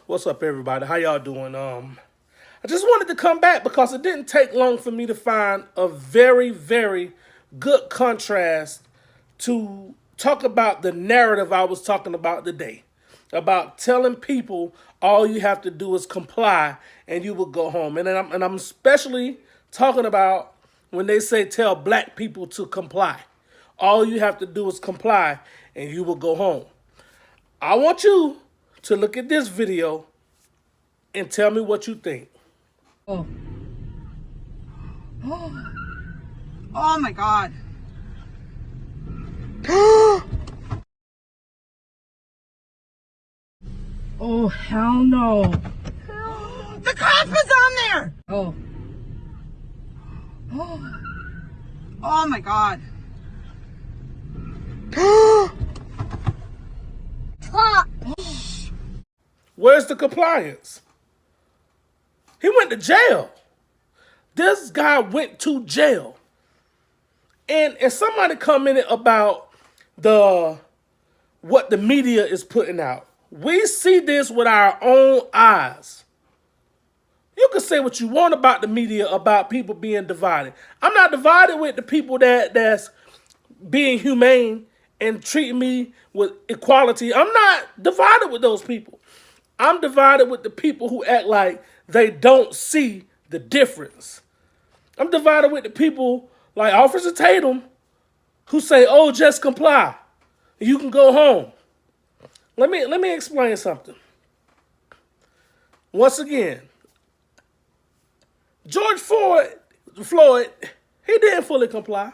What's up, everybody? How y'all doing? I just wanted to come back because it didn't take long for me to find a very, very good contrast to talk about the narrative I was talking about today. About telling people all you have to do is comply and you will go home. And I'm especially talking about when they say tell black people to comply. All you have to do is comply and you will go home. I want you to look at this video and tell me what you think. Oh. Oh my God. Oh, hell no. The cop is on there. Oh. Oh. Oh my God. Stop. Where's the compliance? He went to jail. This guy went to jail. And somebody commented about the what the media is putting out. We see this with our own eyes. You can say what you want about the media, about people being divided. I'm not divided with the people that's being humane and treating me with equality. I'm not divided with those people. I'm divided with the people who act like they don't see the difference. I'm divided with the people like Officer Tatum who say, "Oh, just comply. You can go home." Let me explain something. Once again, George Floyd, he didn't fully comply.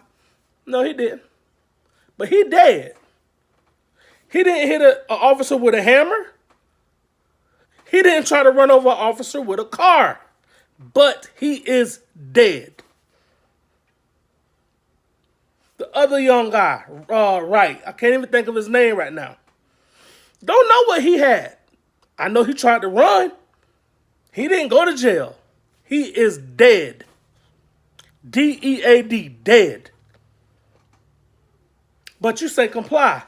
No, he didn't. But he dead. He didn't hit an officer with a hammer. He didn't try to run over an officer with a car. But he is dead. The other young guy, Wright, I can't even think of his name right now. Don't know what he had. I know he tried to run. He didn't go to jail. He is dead. DEAD, dead. But you say comply.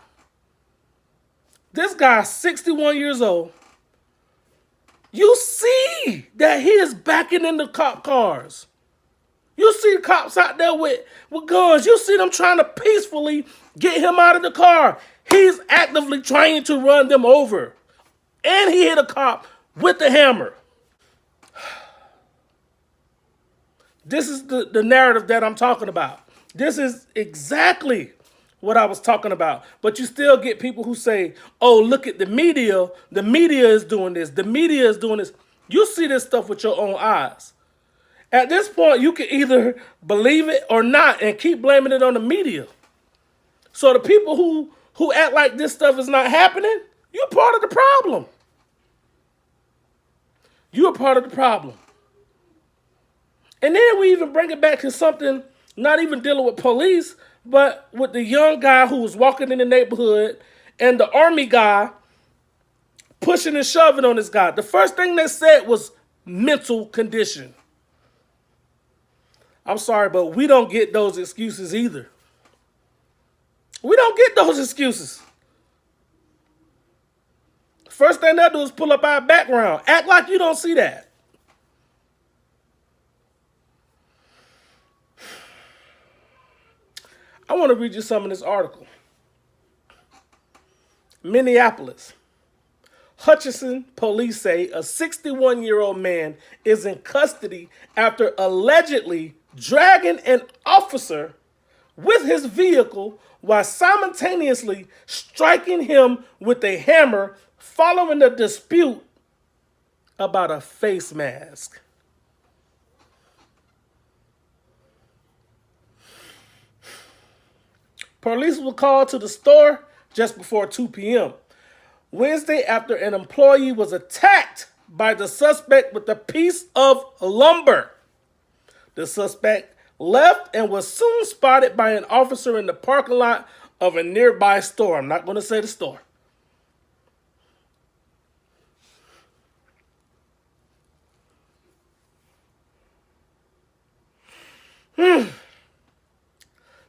This guy's 61 years old. You see that he is backing into cop cars. You see cops out there with guns. You see them trying to peacefully get him out of the car. He's actively trying to run them over. And he hit a cop with the hammer. This is the narrative that I'm talking about. This is exactly what I was talking about. But you still get people who say, "Oh, look at the media. The media is doing this. The media is doing this." You see this stuff with your own eyes. At this point, you can either believe it or not and keep blaming it on the media. So the people who act like this stuff is not happening, you're part of the problem. You're part of the problem. And then we even bring it back to something not even dealing with police, but with the young guy who was walking in the neighborhood and the army guy pushing and shoving on this guy. The first thing they said was mental condition. I'm sorry, but we don't get those excuses either. We don't get those excuses. First thing they'll do is pull up our background. Act like you don't see that. I want to read you some of this article. Minneapolis. Hutchinson police say a 61-year-old man is in custody after allegedly dragging an officer with his vehicle while simultaneously striking him with a hammer following a dispute about a face mask. Police were called to the store just before 2 p.m. Wednesday after an employee was attacked by the suspect with a piece of lumber. The suspect left and was soon spotted by an officer in the parking lot of a nearby store. I'm not going to say the store.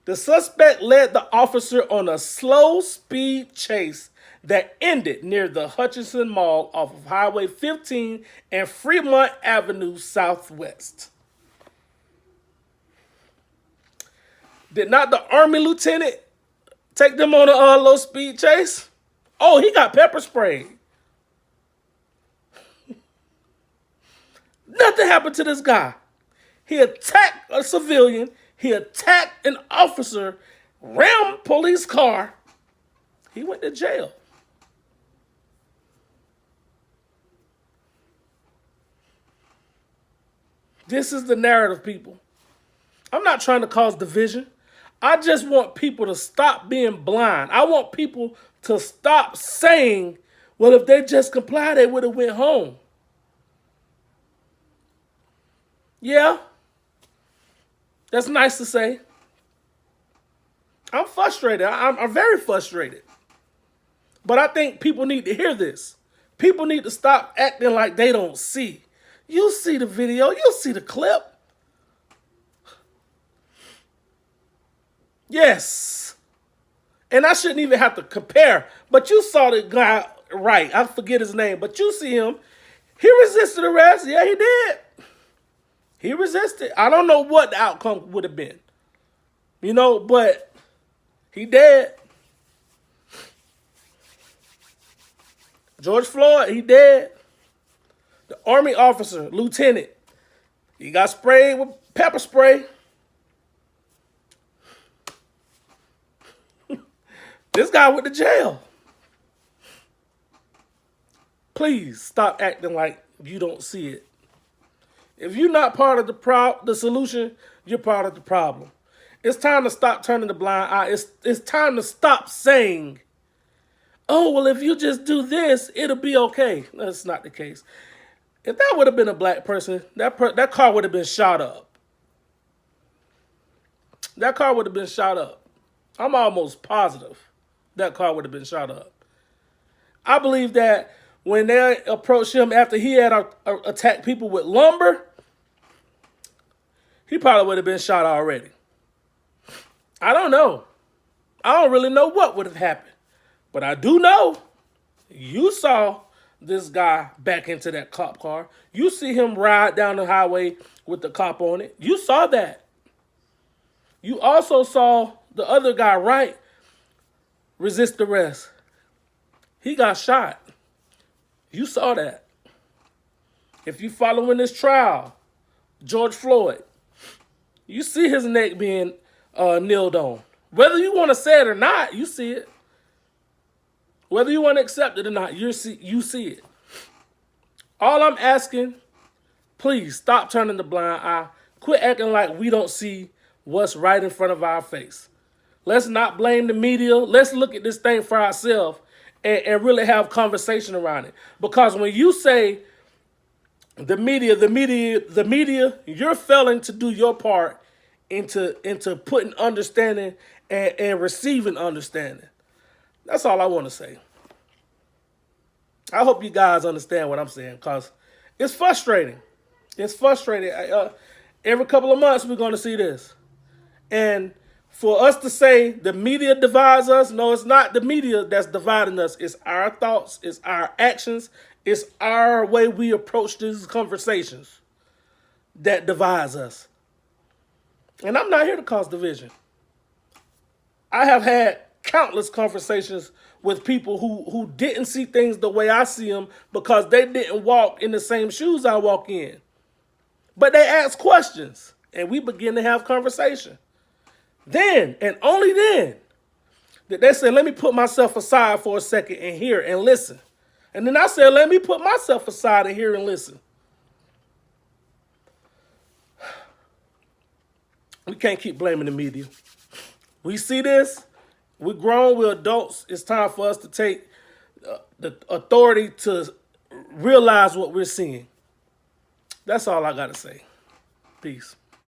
The suspect led the officer on a slow speed chase that ended near the Hutchinson Mall off of Highway 15 and Fremont Avenue Southwest. Did not the Army lieutenant take them on a low speed chase? Oh, he got pepper sprayed. Nothing happened to this guy. He attacked a civilian. He attacked an officer, rammed a police car. He went to jail. This is the narrative, people. I'm not trying to cause division. I just want people to stop being blind. I want people to stop saying, well, if they just complied, they would have went home. Yeah, that's nice to say. I'm frustrated. I'm very frustrated. But I think people need to hear this. People need to stop acting like they don't see. You see the video. You see the clip. Yes. And I shouldn't even have to compare. But you saw the guy right. I forget his name. But you see him. He resisted arrest. Yeah, he did. He resisted. I don't know what the outcome would have been. You know, but he dead. George Floyd, he dead. The Army officer, lieutenant, he got sprayed with pepper spray. This guy went to jail. Please stop acting like you don't see it. If you're not part of the solution, you're part of the problem. It's time to stop turning the blind eye. It's time to stop saying, oh, well, if you just do this, it'll be okay. That's not the case. If that would have been a black person, that car would have been shot up. That car would have been shot up. I'm almost positive that car would have been shot up. I believe that when they approached him after he had attacked people with lumber, he probably would have been shot already. I don't know. I don't really know what would have happened. But I do know you saw this guy back into that cop car. You see him ride down the highway with the cop on it. You saw that. You also saw the other guy, right, resist arrest. He got shot. You saw that. If you following this trial, George Floyd, you see his neck being kneeled on. Whether you want to say it or not, you see it. Whether you want to accept it or not, you see it. All I'm asking, please stop turning the blind eye. Quit acting like we don't see what's right in front of our face. Let's not blame the media. Let's look at this thing for ourselves and really have conversation around it. Because when you say the media, you're failing to do your part into putting understanding and receiving understanding. That's all I want to say. I hope you guys understand what I'm saying, because it's frustrating. It's frustrating. Every couple of months we're going to see this. And for us to say the media divides us, no, it's not the media that's dividing us. It's our thoughts, it's our actions, it's our way we approach these conversations that divides us. And I'm not here to cause division. I have had countless conversations with people who didn't see things the way I see them because they didn't walk in the same shoes I walk in. But they asked questions, and we begin to have conversation. Then, and only then, did they say, let me put myself aside for a second and hear and listen. And then I said, let me put myself aside and hear and listen. We can't keep blaming the media. We see this. We're grown. We're adults. It's time for us to take the authority to realize what we're seeing. That's all I got to say. Peace.